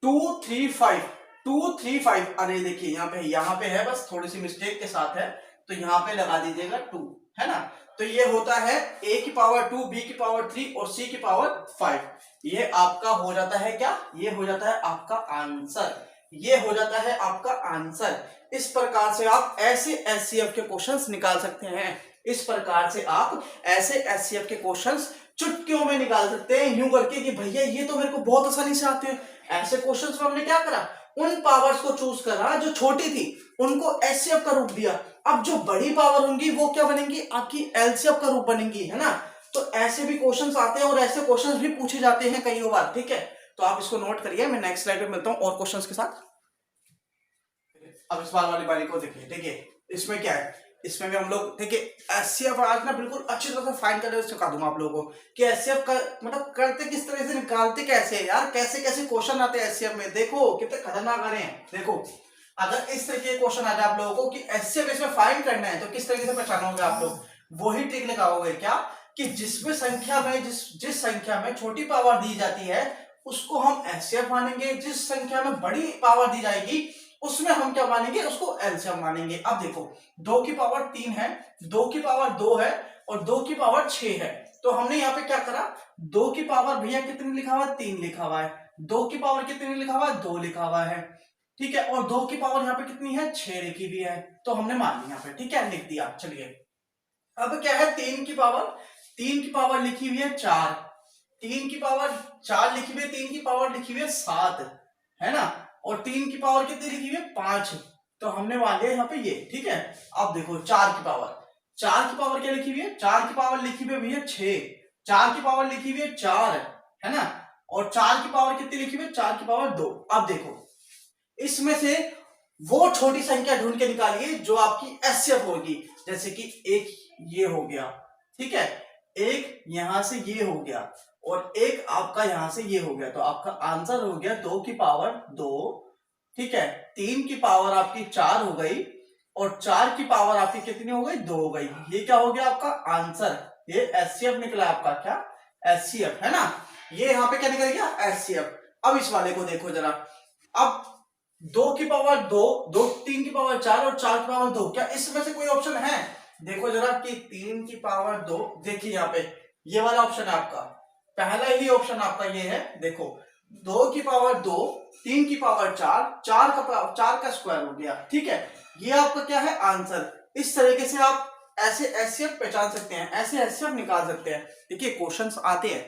2 3 5, 2 3 5, अरे देखिए यहाँ पे है, बस थोड़ी सी मिस्टेक के साथ है, तो यहाँ पे लगा दीजिएगा 2, है ना। तो ये होता है a की पावर 2, b की पावर 3 और c की पावर 5, ये आपका हो जाता है क्या, ये हो जाता है आपका आंसर, ये हो जाता है आपका आंसर। इस प्रकार से आप ऐसे एचसीएफ के क्वेश्चंस निकाल सकते हैं, इस प्रकार से आप ऐसे एचसीएफ के क्वेश्चंस चुटकियों में निकाल सकते हैं, यूं करके कि भैया ये तो मेरे को बहुत आसानी से आते हैं। ऐसे क्वेश्चंस में हमने क्या करा, उन पावर्स को चूज करा जो छोटी थी, उनको एचसीएफ का रूप दिया। अब जो बड़ी पावर होंगी वो क्या बनेंगी, आपकी एलसीएफ का रूप बनेंगी, है ना। तो ऐसे भी क्वेश्चंस आते हैं और ऐसे क्वेश्चंस भी पूछे जाते हैं कई बार, ठीक है। तो आप इसको नोट करिए, मैं नेक्स्ट स्लाइड पे मिलता हूं और क्वेश्चंस के साथ। अब इस बार वाली बारी को देखिए, ठीक है, इसमें क्या है, इसमें भी हम लोग ठीक है एचसीएफ आज ना बिल्कुल अच्छी तरह से फाइंड करके सिखा दूंगा आप लोगों को कि एचसीएफ का मतलब करते किस तरह से, निकालते कैसे यार, कैसे कैसे क्वेश्चन आते हैं एचसीएफ में, देखो कितने खतरनाक आ रहे हैं। देखो अगर इस तरीके के क्वेश्चन आ जाए आप लोगों को कि एचसीएफ इसमें फाइंड करना है, तो किस तरीके से पहचानोगे आप लोग, वही ट्रिक लगाओगे, क्या कि जिसमें संख्या में जिस संख्या में छोटी पावर दी जाती है उसको हम एचसीएफ मानेंगे, जिस संख्या में बड़ी पावर दी जाएगी उसमें हम क्या मानेंगे, उसको एलसीएम मानेंगे। अब देखो 2 की पावर 3 है, 2 की पावर 2 है और 2 की पावर 6 है। तो हमने यहाँ पे क्या करा, 2 की पावर भैया कितनी लिखा हुआ है, 3 लिखा हुआ है, 2 की पावर कितनी लिखा हुआ है, 2 लिखा हुआ है, ठीक है, और 2 की पावर यहाँ पे कितनी है, 6 लिखी हुई है, तो हमने मान लिया यहाँ पे, ठीक है, लिख दिया। चलिए अब क्या है, 3 की पावर लिखी हुई है 4, 3 की पावर 4 लिखी हुई है, 3 की पावर लिखी हुई है 7, है ना, और 3 की पावर कितनी लिखी हुई है, 5। तो हमने मान लिया यहाँ पे ये, ठीक है। अब देखो 4 की पावर क्या लिखी हुई है, 4 की पावर लिखी हुई है भैया 6, 4 की पावर लिखी हुई है 4, है ना, और 4 की पावर कितनी लिखी हुई है, 4 की पावर 2। अब देखो इसमें से वो छोटी संख्या ढूंढ के निकालिए जो आपकी एचसीएफ होगी। जैसे कि एक ये हो गया, ठीक है, एक यहां से ये हो गया और एक आपका यहां से ये हो गया, तो आपका आंसर हो गया 2 की पावर 2, ठीक है, 3 की पावर आपकी 4 हो गई और 4 की पावर आपकी कितनी हो गई, 2 हो गई। ये क्या हो गया आपका आंसर, ये एचसीएफ निकला आपका, क्या एचसीएफ, है ना, ये यहाँ पे क्या निकल गया, एचसीएफ। अब इस वाले को देखो जरा, अब 2 की पावर 2, 3 की पावर 4 और 4 की पावर 2, क्या इसमें से कोई ऑप्शन है, देखो जरा कि 3 की पावर 2, देखिए यहाँ पे ये वाला ऑप्शन है आपका, पहला ही ऑप्शन आपका ये है, देखो 2 की पावर 2, 3 की पावर 4, 4 का स्क्वायर हो गया, ठीक है, ये आपका क्या है आंसर। इस तरीके से आप ऐसे एचसीएफ पहचान सकते हैं, ऐसे एचसीएफ निकाल सकते हैं। देखिए क्वेश्चंस आते हैं,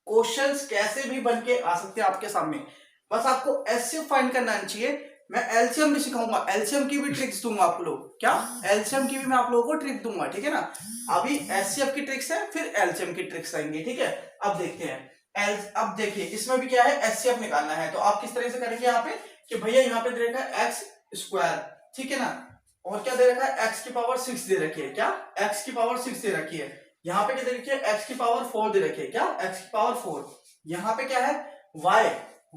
क्वेश्चंस कैसे भी बन के आ सकते हैं आपके सामने, बस आपको एचसीएफ फाइंड करना चाहिए। मैं एलसीएम भी सिखाऊंगा, एलसीएम की भी ट्रिक्स दूंगा आप लोग, क्या एलसीएम की भी मैं आप लोगों को ट्रिक दूंगा, ठीक है ना। अभी एचसीएफ की ट्रिक्स है, फिर एलसीएम की ट्रिक्स आएंगी, ठीक है। अब देखते हैं अब देखिए इसमें भी क्या है, एचसीएफ निकालना है, तो आप किस तरह से करेंगे यहाँ पे कि भैया यहाँ पे दे रखा है एक्स स्क्वायर, ठीक है ना, और क्या दे रखा है, एक्स की पावर 6 दे रखी है, क्या एक्स की पावर 6 दे रखी है, यहाँ पे क्या दे रखी है, एक्स की पावर 4 दे रखी है, क्या एक्स की पावर 4, यहाँ पे क्या है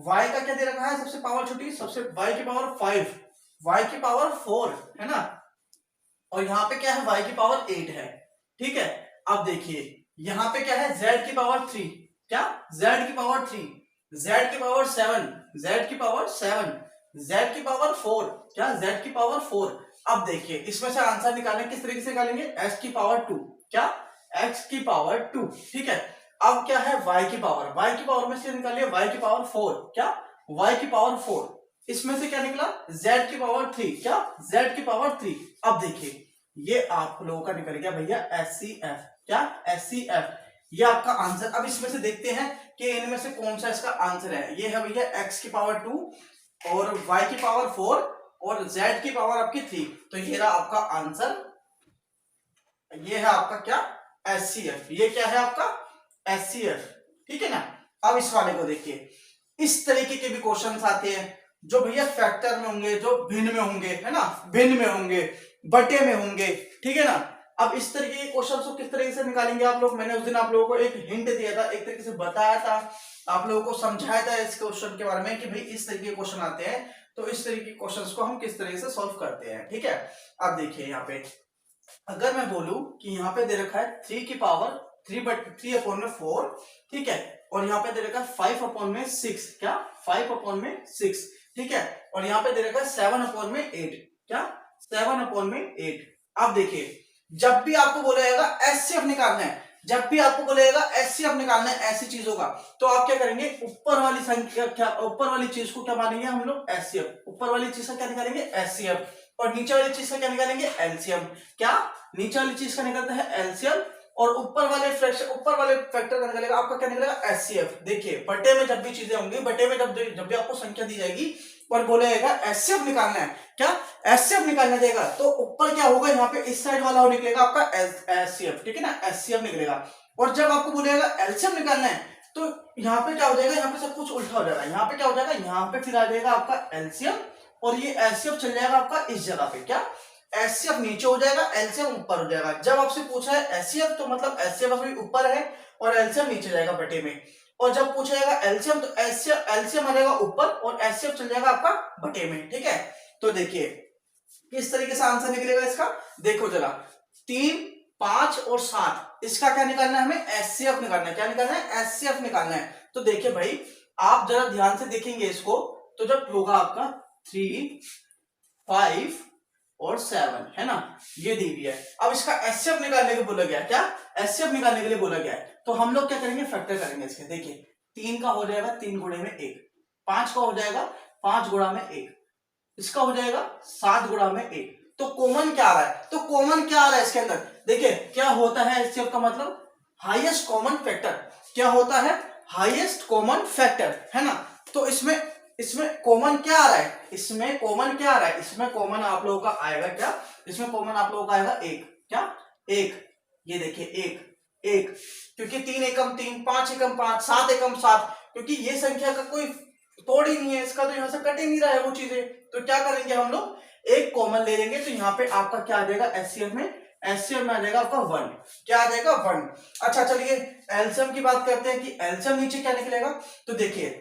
y का क्या दे रखा है, सबसे पावर छोटी, सबसे y की पावर 5, y की पावर 4, है ना, और यहाँ पे क्या है, y की पावर 8 है, ठीक है। अब देखिए यहाँ पे क्या है, z की पावर 3, क्या z की पावर 3, z की पावर 7, z की पावर 7, z की पावर 4, क्या z की पावर 4। अब देखिए इसमें से आंसर निकालेंगे, किस तरीके से निकालेंगे, x की पावर 2, क्या x की पावर 2, ठीक है। अब क्या है, y की पावर में से निकालिए y की पावर 4, क्या y की पावर 4, इसमें से क्या निकला, z की पावर 3, क्या z की पावर 3। अब देखिए ये आप लोगों का निकल गया भैया एचसीएफ, क्या एचसीएफ, ये आपका आंसर। अब इसमें से देखते हैं कि इनमें से कौन सा इसका आंसर है। ये है भैया x की पावर 2 और y की पावर 4 और z की पावर आपकी 3, तो ये रहा आपका आंसर, ये है आपका क्या एचसीएफ, ये क्या है आपका एचसीएफ, ठीक है ना। अब इस वाले को देखिए, इस तरीके के भी क्वेश्चंस आते हैं जो भैया फैक्टर में होंगे, जो भिन्न में होंगे, है ना, भिन्न में होंगे, बटे में होंगे, ठीक है ना। अब इस तरीके के क्वेश्चंस को किस तरीके से निकालेंगे आप लोग, मैंने उस दिन आप लोगों को एक हिंट दिया था, एक तरीके से बताया था, आप लोगों को समझाया था इस क्वेश्चन के बारे में कि भाई इस तरीके के क्वेश्चन आते हैं, तो इस तरीके के क्वेश्चंस को हम किस तरीके से सॉल्व करते हैं, ठीक है। अब देखिए यहाँ पे अगर मैं बोलूं कि यहाँ पे दे रखा है 3 की पावर 3 अपॉन में 4, ठीक है, और यहाँ पे दे रखा है 5 अपॉन में 6, क्या 5 अपॉन में 6, ठीक है, और यहाँ पे दे रखा है 7 अपॉन में 8, क्या 7 अपॉन में 8। अब देखिए जब भी आपको बोलेगा एचसीएफ निकालना है, जब भी आपको बोलेगा एचसीएफ निकालना है ऐसी चीजों का, तो आप क्या करेंगे, ऊपर वाली संख्या, क्या ऊपर वाली चीज को क्या मानेंगे हम लोग, एचसीएफ, ऊपर वाली चीज का क्या निकालेंगे, एचसीएफ, और नीचे वाली चीज का क्या निकालेंगे, एलसीएम, क्या नीचे वाली चीज का निकलता है एलसीएम और ऊपर वाले फैक्टर का निकलेगा आपका क्या निकलेगा, एचसीएफ। देखिए बटे में जब भी चीजें होंगी, बटे में जब भी आपको संख्या दी जाएगी और बोलेगा एचसीएफ निकालना है, क्या एचसीएफ निकालना जाएगा, तो ऊपर क्या होगा, यहाँ पे इस साइड वाला हो निकलेगा आपका एचसीएफ, ठीक है ना, एचसीएफ निकलेगा। और जब आपको बोलेगा एलसीएम निकालना है तो यहाँ पे क्या हो जाएगा, यहाँ पे सब कुछ उल्टा हो जाएगा, यहाँ पे क्या हो जाएगा, यहाँ पे फिर आ जाएगा आपका एलसीएम और ये एलसीएफ चल जाएगा आपका इस जगह पे, क्या एचसीएफ नीचे हो जाएगा, एलसीएम ऊपर हो जाएगा। जब आपसे पूछा है एचसीएफ तो मतलब एचसीएफ अभी ऊपर है और एलसीएम नीचे जाएगा बटे में, और जब पूछा जाएगा एलसीएम तो एलसीएम आ जाएगा ऊपर और एचसीएफ चल जाएगा आपका बटे में, ठीक है। तो देखिए किस तरीके से आंसर निकलेगा इसका, देखो जरा 3 5 और 7, इसका क्या निकालना है हमें? एचसीएफ निकालना है। क्या निकालना है? एचसीएफ निकालना है। तो देखिए भाई, आप जरा ध्यान से देखेंगे इसको, तो जब होगा आपका 3, 5 और 7, है ना, ये दी हुई है। अब इसका एचसीएफ निकालने के लिए बोला गया है। क्या? एचसीएफ निकालने के लिए बोला गया है। तो हम लोग क्या करेंगे? फैक्टर करेंगे इसके। देखिए 3 का हो जाएगा 3 गुणे में 1, 5 का हो जाएगा 5 गुणा में 1, इसका हो जाएगा 7 गुणा में 1। तो कॉमन क्या आ रहा है? तो कॉमन क्या आ रहा है इसके अंदर? देखिए क्या होता है एचसीएफ का मतलब? Highest common factor. क्या होता है? हाईएस्ट कॉमन फैक्टर, है ना। तो इसमें इसमें कॉमन क्या आ रहा है? इसमें कॉमन क्या आ रहा है? इसमें कॉमन आप लोगों का आएगा क्या? इसमें कॉमन आप लोगों का आएगा 1। क्या? 1। ये देखिए 1 1, क्योंकि 3 एकम 3, 5 एकम 5, 7 एकम 7, क्योंकि ये संख्या का कोई तोड़ ही नहीं है, इसका तो यहां से कट ही नहीं रहा है वो चीजें। तो क्या करेंगे हम लोग? एक कॉमन ले लेंगे। तो यहाँ पे आपका क्या आ जाएगा? एचसीएफ में, एचसीएफ में आ जाएगा आपका 1। क्या आ जाएगा? 1। अच्छा चलिए एलसीएम की बात करते हैं कि एलसीएम नीचे क्या निकलेगा। तो देखिए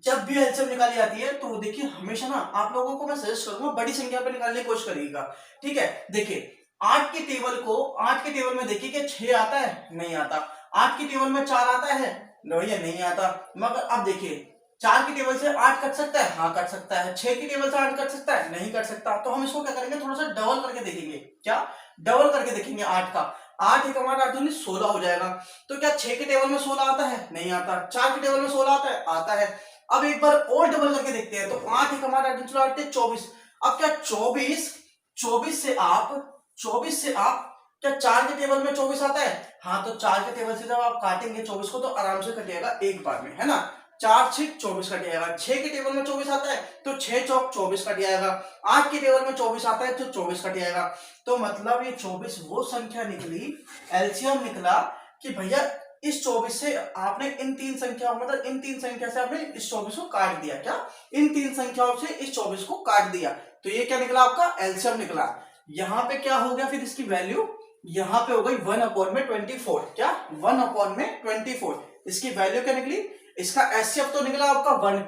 जब भी एलसीएम निकाली जाती है तो देखिए हमेशा ना आप लोगों को मैं सजेस्ट करूंगा बड़ी संख्या पे निकालने की कोशिश करिएगा। ठीक है, देखिए 8 के टेबल में देखिए कि 6 आता है? नहीं आता। 8 के टेबल में 4 आता है? भैया नहीं आता। मगर अब देखिए 4 के टेबल से 8 कट सकता है? हाँ कट सकता है। 6 के टेबल से 8 कट सकता है? नहीं कट सकता। तो हम इसको क्या करेंगे? थोड़ा सा डबल करके देखेंगे। क्या? डबल करके देखेंगे 8 का। 8 एक 8 8 16 हो जाएगा। तो क्या 6 के टेबल में 16 आता है? नहीं आता। 4 के टेबल में 16 आता है? आता है। अब एक बार और डबल करके देखते हैं। तो 8 एक 8 8 24। अब क्या 24 से आप क्या 4 के टेबल में 24 आता है? हाँ, तो 4 के टेबल से जब आप काटेंगे 24 को तो आराम से कटेगा एक बार में, है ना। 4 6 24 कट जाएगा। 6 के टेबल में 24 आता है तो 6 चौक 24 कट जाएगा। 8 के टेबल में 24 आता है तो 24 कट जाएगा। तो मतलब ये 24 वो संख्या निकली, एलसीएम निकला कि भैया इस 24 से आपने इन तीन संख्याओं मतलब इन तीन संख्या से आपने इस 24 को काट दिया। क्या? इन तीन संख्याओं से इस 24 को काट दिया। तो ये क्या निकला? आपका एलसीएम निकला। यहां पे क्या हो गया फिर इसकी वैल्यू? यहां पे हो गई 1/24। क्या? 1/24। इसकी वैल्यू क्या निकली? इसका एचसीएफ तो निकला आपका 1,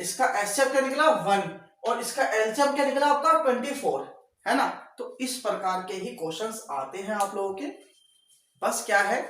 इसका एचसीएफ क्या निकला 1, और इसका एलसीएम क्या निकला आपका 24, है ना। तो इस प्रकार के ही क्वेश्चंस आते हैं आप लोगों के। बस क्या है,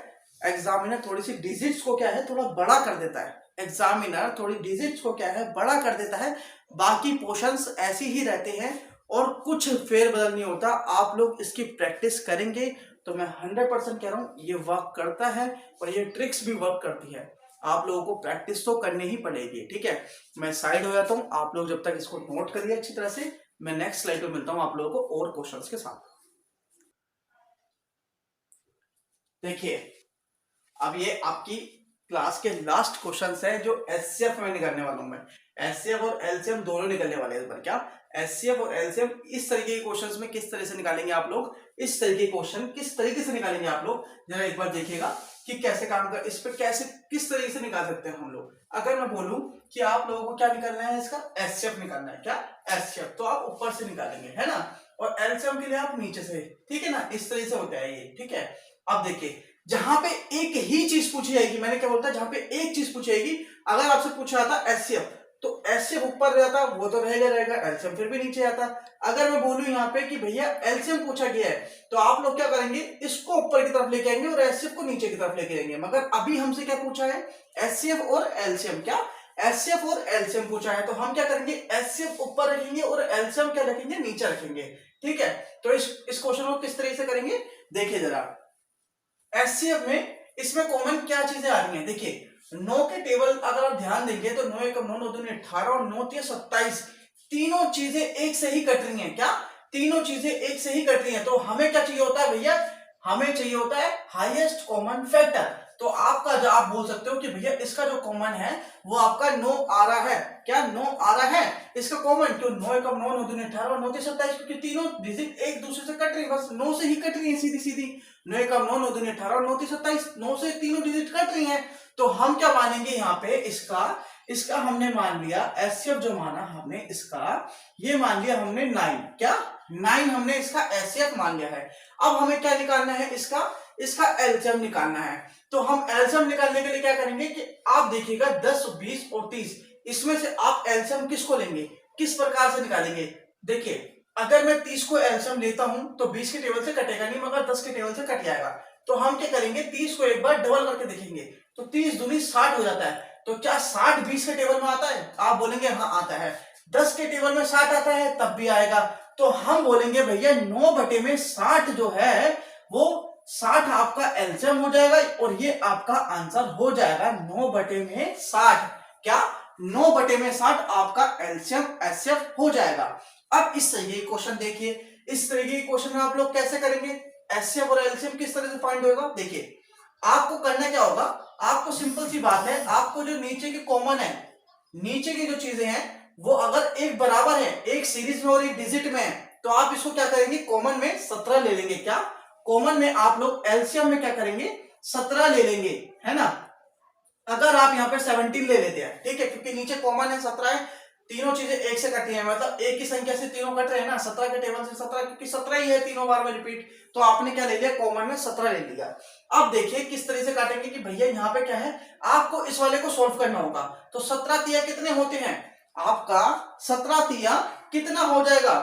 एग्जामिनर थोड़ी सी डिजिट्स को क्या है थोड़ा बड़ा कर देता है। एग्जामिनर थोड़ी डिजिट्स को क्या है बड़ा कर देता है, बाकी पोर्शंस ऐसे ही रहते हैं और कुछ फेरबदल नहीं होता। आप लोग इसकी प्रैक्टिस करेंगे तो मैं 100% कह रहा हूं ये वर्क करता है और ये ट्रिक्स भी वर्क करती है। आप लोगों को प्रैक्टिस तो करनी ही पड़ेगी। ठीक है, मैं साइड हो जाता हूं, आप लोग जब तक इसको नोट करिए अच्छी तरह से। मैं नेक्स्ट स्लाइड पे मिलता हूं आप लोगों को और क्वेश्चंस के साथ। देखिए अब ये आपकी क्लास के लास्ट क्वेश्चंस है जो एचसीएफ में निकालने वाला हूं मैं। एचसीएफ और एलसीएम दोनों निकलने वाले हैं इस बार। क्या? एचसीएफ और एलसीएम इस तरीके के क्वेश्चंस में किस तरह से निकालेंगे आप लोग, इस तरीके के क्वेश्चन किस तरीके से निकालेंगे आप लोग, जरा एक बार देखिएगा कि कैसे काम कर, इस पर कैसे किस तरीके से निकाल सकते हैं हम लोग। अगर मैं बोलूं कि आप लोगों को क्या निकालना है, इसका एचसीएफ निकालना है। क्या? एचसीएफ तो आप ऊपर से निकालेंगे, है ना, और एलसीएम के लिए आप नीचे से। ठीक है ना, इस तरह से होता है ये। ठीक है, अब देखिए जहां पे एक ही चीज पूछी जाएगी, मैंने क्या बोलता है, जहां पे एक चीज पूछी जाएगी, अगर आपसे पूछा जाता एचसीएफ तो एचसीएफ ऊपर रहता, वो तो रहेगा, एलसीएम फिर भी नीचे आता। अगर मैं बोलूं यहाँ पे कि भैया एलसीएम पूछा गया है तो आप लोग क्या करेंगे, इसको ऊपर की तरफ लेके आएंगे और एचसीएफ को नीचे की तरफ लेके आएंगे। मगर अभी हमसे क्या पूछा है? एचसीएफ और एलसीएम। क्या? एचसीएफ और एलसीएम पूछा है, तो हम क्या करेंगे, एचसीएफ ऊपर रखेंगे और एलसीएम क्या रखेंगे, नीचे रखेंगे। ठीक है, तो इस क्वेश्चन को किस तरीके से करेंगे देखिए जरा। एचसीएफ में इसमें कॉमन क्या चीजें आ रही हैं, देखिए 9 के टेबल अगर आप ध्यान देंगे तो 9 एकम 9 9 दूनी 18 और 9 3 27, तीनों चीजें एक से ही कट रही हैं। क्या? तीनों चीजें एक से ही कट रही हैं। तो हमें क्या चाहिए होता है भैया, हमें चाहिए होता है हाईएस्ट कॉमन फैक्टर। तो आपका जो आप बोल सकते हो कि भैया इसका जो कॉमन है वो आपका 9 आ रहा है। क्या? 9 आ रहा है इसका कॉमन, तो 9 एकम 9 9 दूनी 18 और 9 3 27, क्योंकि तीनों डिजिट एक दूसरे से कट रही है, बस 9 से ही कट रही है सीधी सीधी। 9 एकम 9 9 दूनी 18 और 9 3 27, 9 से तीनों डिजिट कट रही हैं। तो हम क्या मानेंगे यहाँ पे, इसका हमने मान लिया एचसीएफ, जो माना हमने इसका, ये मान लिया हमने 9। क्या? 9 हमने इसका एचसीएफ मान लिया है। अब हमें क्या निकालना है, इसका एलसीएम निकालना है। तो हम एलसीएम निकालने के लिए क्या करेंगे कि आप देखिएगा 10 20 और 30, इसमें से आप एलसीएम किसको लेंगे, किस प्रकार से निकालेंगे। देखिए अगर मैं 30 को एलसीएम लेता हूं तो 20 के टेबल से कटेगा नहीं, मगर 10 के टेबल से कट जाएगा। तो हम क्या करेंगे, 30 को एक बार डबल करके देखेंगे, तो 30 दूनी 60 हो जाता है। तो क्या 60 20 के टेबल में आता है? आप बोलेंगे हाँ आता है। 10 के टेबल में 60 आता है, तब भी आएगा। तो हम बोलेंगे भैया 9 बटे में 60 जो है वो 60 आपका एलसीएम हो जाएगा, और ये आपका आंसर हो जाएगा 9 बटे में 60। क्या 9 बटे में 60 आपका एलसीएम एचसीएफ हो जाएगा। अब इस तरीके क्वेश्चन देखिए, इस तरीके के क्वेश्चन में आप लोग कैसे करेंगे, एचसीएफ और एलसीएम किस तरह से फाइंड होगा। देखिए आपको करना क्या होगा, आपको सिंपल सी बात है, आपको जो नीचे के कॉमन है, नीचे की जो चीजें हैं वो अगर एक बराबर है, एक सीरीज में और एक डिजिट में है, तो आप इसको क्या करेंगे, कॉमन में 17 ले लेंगे। क्या कॉमन में आप लोग एलसीएम में क्या करेंगे, 17 ले लेंगे, है ना। अगर आप यहाँ पे 17 ले लेते हैं, ठीक है, क्योंकि नीचे कॉमन है 17 है, तीनों चीजें एक से कटी है, मतलब एक ही संख्या से तीनों कट रहे हैं ना, 17 के टेबल से 17, क्योंकि 17 ही है तीनों बार में रिपीट, तो आपने क्या ले लिया, कॉमन में 17 ले लिया। अब देखिए किस तरह से काटेंगे कि भैया यहाँ पे क्या है, आपको इस वाले को सोल्व करना होगा। तो 17 तिया कितने होते हैं, आपका 17 तिया कितना हो जाएगा,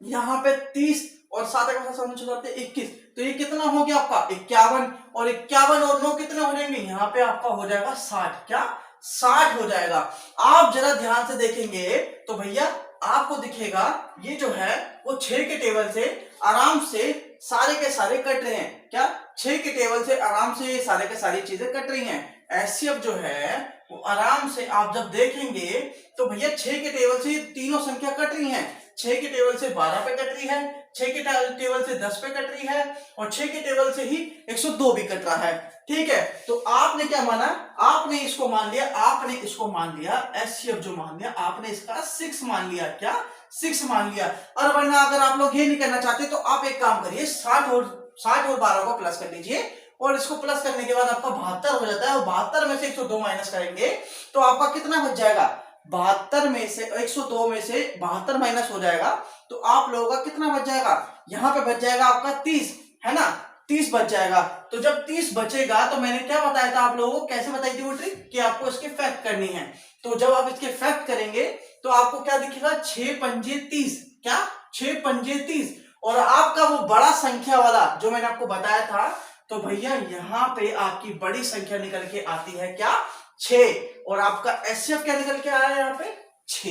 यहाँ पे 30 और 7 21, तो ये कितना हो गया आपका 51, और 51 और 9 कितने हो जाएंगे, यहाँ पे आपका हो जाएगा 60। क्या 60 हो जाएगा। आप जरा ध्यान से देखेंगे तो भैया आपको दिखेगा ये जो है वो 6 के टेबल से आराम से सारे के सारे कट रहे हैं। क्या 6 के टेबल से आराम से सारे के सारी चीजें कट रही हैं। एचसीएफ जो है वो आराम से आप जब देखेंगे तो भैया 6 के टेबल से तीनों संख्या कट रही हैं। 6 के टेबल से 12 पे कट रही है, 6 के टेबल से 10 पे कट रही है, और 6 के टेबल से ही 102 भी कट रहा है। ठीक है, तो आपने क्या माना, आपने इसको मान लिया, आपने इसको मान लिया, एचसीएफ जो मान लिया आपने इसका 6 मान लिया। क्या 6 मान लिया। और वरना अगर आप लोग ये नहीं करना चाहते तो आप एक काम करिए, 60 और 12 को प्लस कर लीजिए, और इसको प्लस करने के बाद आपका 72 हो जाता है, और 72 में से 102 माइनस करेंगे तो आपका कितना बच जाएगा, 72 में से 102 में से 72 माइनस हो जाएगा, तो आप लोगों का कितना बच जाएगा, यहाँ पे बच जाएगा आपका 30, है ना, 30 बच जाएगा। तो जब 30 बचेगा तो मैंने क्या बताया था आप लोगों को, कैसे बताई थी वो ट्रिक, कि आपको इसके फैक्ट करनी है। तो जब आप इसके फैक्ट करेंगे तो आपको क्या दिखेगा, 6 पंजे 30। क्या 6 पंजे 30, और आपका वो बड़ा संख्या वाला जो मैंने आपको बताया था, तो भैया यहाँ पे आपकी बड़ी संख्या निकल के आती है क्या, 6, और आपका एचसीएफ क्या निकल के आया है यहाँ पे 6।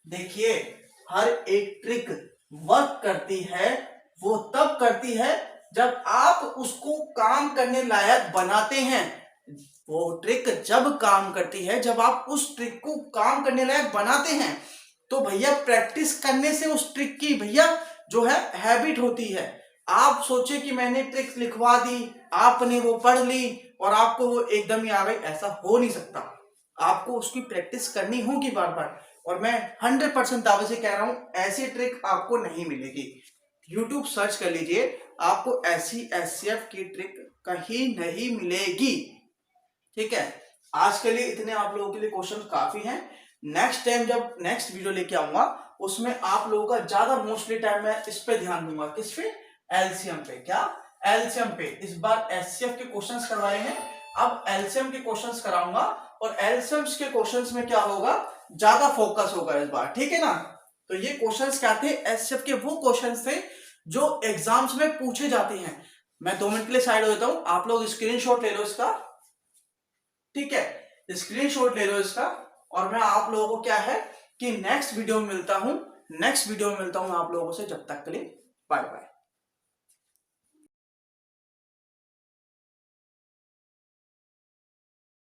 देखिए हर एक ट्रिक वर्क करती है, वो तब करती है जब आप उसको काम करने लायक बनाते हैं। वो ट्रिक जब काम करती है जब आप उस ट्रिक को काम करने लायक बनाते हैं। तो भैया प्रैक्टिस करने से उस ट्रिक की भैया जो है हैबिट होती है। आप सोचे कि मैंने ट्रिक लिखवा दी, आपने वो पढ़ ली और आपको वो एकदम ही आ गई, ऐसा हो नहीं सकता। आपको उसकी प्रैक्टिस करनी होगी बार बार, और मैं 100% दावे से कह रहा हूं ऐसी ट्रिक आपको नहीं मिलेगी। YouTube सर्च कर लीजिए, आपको ऐसी एचसीएफ की ट्रिक कहीं नहीं मिलेगी। ठीक है, आज के लिए इतने आप लोगों के लिए क्वेश्चन काफी हैं। नेक्स्ट टाइम जब नेक्स्ट वीडियो लेके आऊंगा उसमें आप लोगों का ज्यादा मोस्टली टाइम मैं इस पे ध्यान दूंगा, किस पे, एलसीएम पे। क्या एलसीएम पे। इस बार एचसीएफ के क्वेश्चंस करवाए हैं, अब एलसीएम के क्वेश्चंस कराऊंगा, और एलसीएम के क्वेश्चंस में क्या होगा, ज्यादा फोकस होगा इस बार। ठीक है ना। तो ये क्वेश्चंस क्या थे, एचसीएफ के वो क्वेश्चंस थे जो एग्जाम्स में पूछे जाते हैं। मैं 2 मिनट के लिए साइड हो जाता हूं, आप लोग स्क्रीनशॉट ले लो इसका। ठीक है, स्क्रीनशॉट ले लो इसका, और मैं आप लोगों को क्या है कि नेक्स्ट वीडियो में मिलता हूं आप लोगों से। जब तक के लिए बाय बाय।